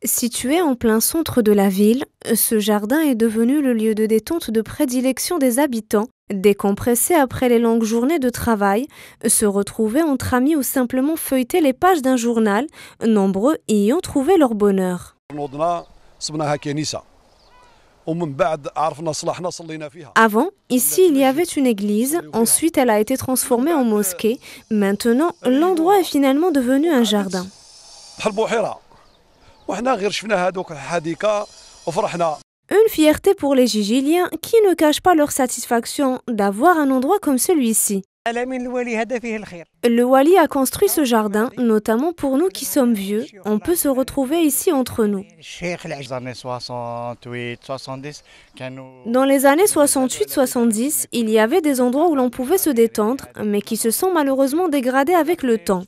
Situé en plein centre de la ville, ce jardin est devenu le lieu de détente de prédilection des habitants, décompressés après les longues journées de travail, se retrouver entre amis ou simplement feuilleter les pages d'un journal, nombreux y ont trouvé leur bonheur. نوضنا صبناها كنيسة ومن بعد عرفنا صلاحنا صلينا فيها. Avant, ici il y avait une église, ensuite elle a été transformée en mosquée. Maintenant, l'endroit est finalement devenu un jardin. بحال البحيرة وحنا غير شفنا هذوك الحديقة وفرحنا. Une fierté pour les Gigiliens qui ne cachent pas leur satisfaction d'avoir un endroit comme celui-ci. Le Wali a construit ce jardin, notamment pour nous qui sommes vieux. On peut se retrouver ici entre nous. Dans les années 68-70, il y avait des endroits où l'on pouvait se détendre, mais qui se sont malheureusement dégradés avec le temps.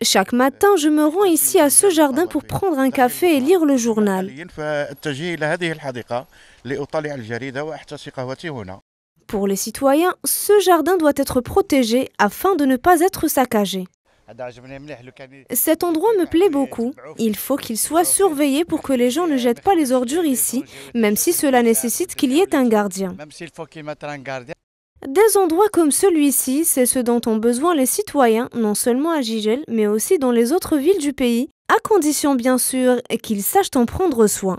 Chaque matin, je me rends ici à ce jardin pour prendre un café et lire le journal. Pour les citoyens, ce jardin doit être protégé afin de ne pas être saccagé. Cet endroit me plaît beaucoup. Il faut qu'il soit surveillé pour que les gens ne jettent pas les ordures ici, même si cela nécessite qu'il y ait un gardien. Des endroits comme celui-ci, c'est ce dont ont besoin les citoyens, non seulement à Gigel, mais aussi dans les autres villes du pays, à condition bien sûr qu'ils sachent en prendre soin.